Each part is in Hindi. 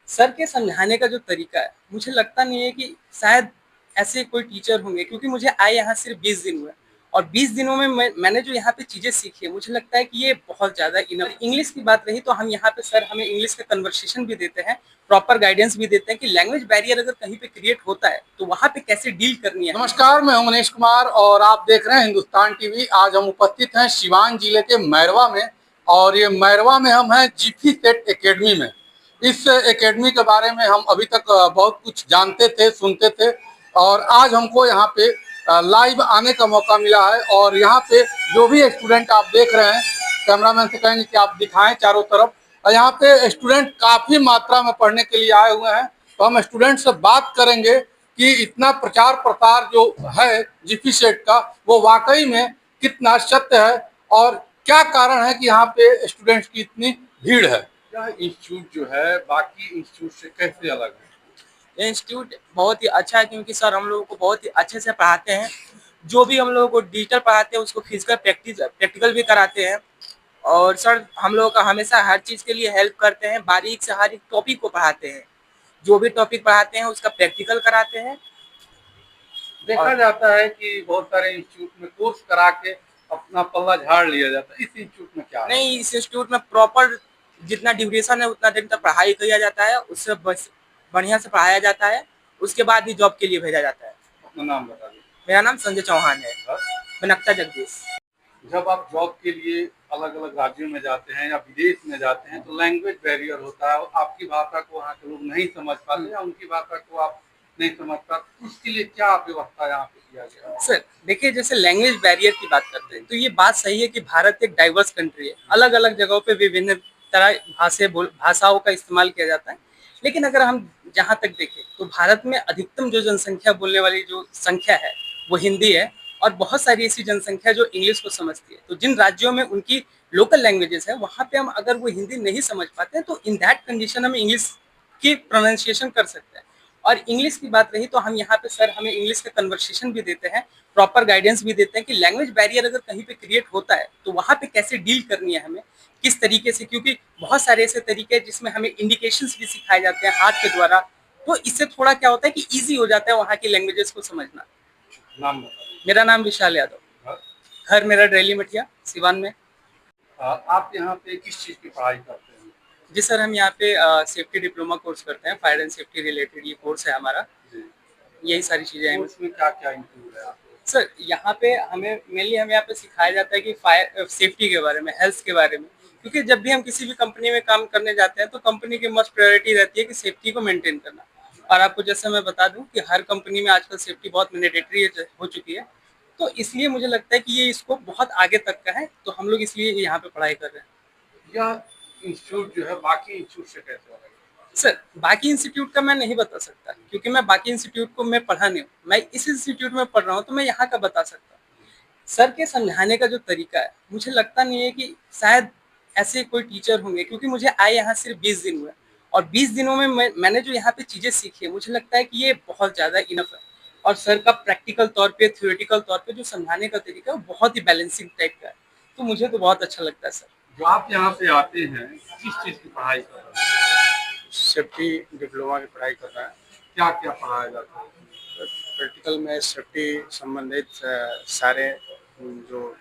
सर के समझाने का जो तरीका है, मुझे लगता नहीं है कि शायद ऐसे कोई टीचर होंगे, क्योंकि मुझे आए यहाँ सिर्फ 20 दिन हुए और 20 दिनों में मैंने जो यहाँ पे चीजें सीखी है, मुझे लगता है कि ये बहुत ज्यादा इनफ। इंग्लिश की बात रही तो हम यहाँ पे सर हमें इंग्लिश का कन्वर्सेशन भी देते हैं, प्रॉपर गाइडेंस भी देते हैं कि लैंग्वेज बैरियर अगर कहीं पे क्रिएट होता है तो वहाँ पे कैसे डील करनी है। नमस्कार, मैं हूं मनीष कुमार और आप देख रहे हैं हिंदुस्तान टीवी। आज हम उपस्थित हैं सिवान जिले के मैरवा में और ये मैरवा में हम हैं जीपी सेट एकेडमी में। इस एकेडमी के बारे में हम अभी तक बहुत कुछ जानते थे, सुनते थे और आज हमको यहाँ पे लाइव आने का मौका मिला है। और यहाँ पे जो भी स्टूडेंट आप देख रहे हैं, कैमरामैन से कहेंगे कि आप दिखाएं चारों तरफ। और यहाँ पे स्टूडेंट काफ़ी मात्रा में पढ़ने के लिए आए हुए हैं, तो हम स्टूडेंट से बात करेंगे कि इतना प्रचार प्रसार जो है जीपी सेट का, वो वाकई में कितना सत्य है और क्या कारण है कि यहाँ पे स्टूडेंट्स की इतनी भीड़ है। यह इंस्टीट्यूट जो है बाकी इंस्टीट्यूट से कैसे अलग है? ये इंस्टीट्यूट बहुत ही अच्छा है, क्योंकि सर हम लोगों को बहुत ही अच्छे से पढ़ाते हैं। जो भी हम लोगों को डिजिटल पढ़ाते हैं उसको फिजिकल प्रैक्टिकल भी कराते हैं। और सर हम लोगों का हमेशा हर चीज़ के लिए हेल्प करते हैं, बारीक से हर एक टॉपिक को पढ़ाते हैं। जो भी टॉपिक पढ़ाते हैं उसका प्रैक्टिकल कराते हैं। देखा जाता है कि बहुत सारे इंस्टीट्यूट में कोर्स करा के अपना पल्ला झाड़ लिया जाता है, इस इंस्टीट्यूट में क्या है? नहीं, इस इंस्टीट्यूट में प्रॉपर जितना ड्यूरेशन है उतना दिन तक पढ़ाई किया जाता है, उससे बस बढ़िया से पढ़ाया जाता है, उसके बाद ही जॉब के लिए भेजा जाता है। अपना नाम बता दीजिए। मेरा नाम संजय चौहान है। बनकता जगदीश। जब आप जॉब के लिए अलग अलग राज्यों में जाते हैं या विदेश में जाते हैं तो लैंग्वेज बैरियर होता है, आपकी भाषा को वहाँ के लोग नहीं समझ पाते या उनकी भाषा को आप नहीं समझ पाते, उसके लिए क्या व्यवस्था यहाँ पे किया गया? सर देखिए, जैसे लैंग्वेज बैरियर की बात करते हैं तो ये बात सही है कि भारत एक डाइवर्स कंट्री है, अलग अलग जगहों पे विभिन्न तरह भाषाओं का इस्तेमाल किया जाता है। लेकिन अगर हम जहाँ तक देखें तो भारत में अधिकतम जो जनसंख्या बोलने वाली जो संख्या है वो हिंदी है, और बहुत सारी ऐसी जनसंख्या जो इंग्लिश को समझती है। तो जिन राज्यों में उनकी लोकल लैंग्वेजेस है वहाँ पे हम अगर वो हिंदी नहीं समझ पाते हैं तो इन दैट कंडीशन हम इंग्लिश की प्रोनाउंसिएशन कर सकते हैं। और इंग्लिश की बात रही तो हम यहाँ पे सर हमें इंग्लिश का कन्वर्सेशन भी देते हैं, प्रॉपर गाइडेंस भी देते हैं कि लैंग्वेज बैरियर अगर कहीं पे क्रिएट होता है तो वहाँ पे कैसे डील करनी है हमें, किस तरीके से, क्योंकि बहुत सारे ऐसे तरीके हैं जिसमें हमें इंडिकेशंस भी सिखाए जाते हैं हाथ के द्वारा। तो इससे थोड़ा क्या होता है कि ईजी हो जाता है वहाँ की लैंग्वेजेस को समझना। नाम? मेरा नाम विशाल यादव। घर मेरा डेली मठिया सिवान में। आप यहाँ पे किस चीज़ की पढ़ाई करते हैं? जी सर, हम यहाँ पे सेफ्टी डिप्लोमा कोर्स करते हैं, फायर एंड सेफ्टी रिलेटेड ये कोर्स है हमारा। यही सारी चीज़ें हैं। उसमें क्या क्या इंक्लूड है? सर यहाँ पे हमें मेनली हमें यहाँ पे सिखाया जाता है कि फायर सेफ्टी के बारे में, हेल्थ के बारे में, क्योंकि जब भी हम किसी भी कंपनी में काम करने जाते हैं तो कंपनी की मस्ट प्रायोरिटी रहती है कि सेफ्टी को मेंटेन करना। और आपको जैसे मैं बता दूं कि हर कंपनी में आजकल सेफ्टी बहुत मैंडेटरी हो चुकी है, तो इसलिए मुझे लगता है कि ये इसको बहुत आगे तक का है, तो हम लोग इसलिए यहाँ पे पढ़ाई कर रहे हैं। यह इंस्टीट्यूट जो है बाकी इंस्टीट्यूट से कैसे अलग है? सर बाकी इंस्टीट्यूट का मैं नहीं बता सकता, क्योंकि मैं बाकी इंस्टीट्यूट को मैं पढ़ा नहीं हूँ, मैं इस इंस्टीट्यूट में पढ़ रहा हूँ, तो मैं यहाँ का बता सकता हूँ। सर के समझाने का जो तरीका है, मुझे लगता नहीं है कि शायद ऐसे कोई टीचर होंगे, क्योंकि मुझे आए यहाँ सिर्फ 20 दिन हुए और 20 दिनों में मैंने जो यहाँ पे चीज़ें सीखी है, मुझे लगता है कि ये बहुत ज़्यादा इनफ है। और सर का प्रैक्टिकल तौर पे, थ्योरेटिकल तौर पे जो समझाने का तरीका है वो बहुत ही बैलेंसिंग टाइप का है, तो मुझे तो बहुत अच्छा लगता है सर। जो आप यहाँ पे आते हैं किस चीज़ की पढ़ाई कर रहे हैं? सेफ्टी डिप्लोमा की पढ़ाई कर रहा है। क्या क्या पढ़ाया जाता है? प्रैक्टिकल में सेफ्टी संबंधित सारे जो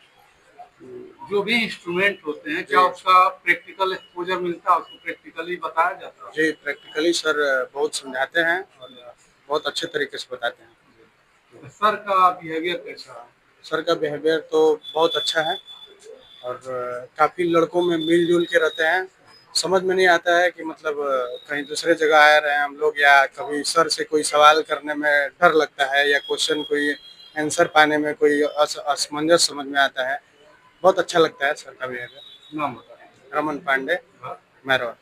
जो भी इंस्ट्रूमेंट होते हैं क्या उसका प्रैक्टिकल एक्सपोजर मिलता है, उसको प्रैक्टिकली बताया जाता है? जी प्रैक्टिकली सर बहुत समझाते हैं और बहुत अच्छे तरीके से बताते हैं। सर का बिहेवियर कैसा है? सर का बिहेवियर तो बहुत अच्छा है और काफ़ी लड़कों में मिलजुल के रहते हैं। समझ में नहीं आता है कि मतलब कहीं दूसरे जगह आ रहे हैं हम लोग या कभी सर से कोई सवाल करने में डर लगता है या क्वेश्चन कोई आंसर पाने में कोई असमंजस समझ में आता है। बहुत अच्छा लगता है सर का बिहेवियर। नाम बताइए। रमन पांडे, मैरवा।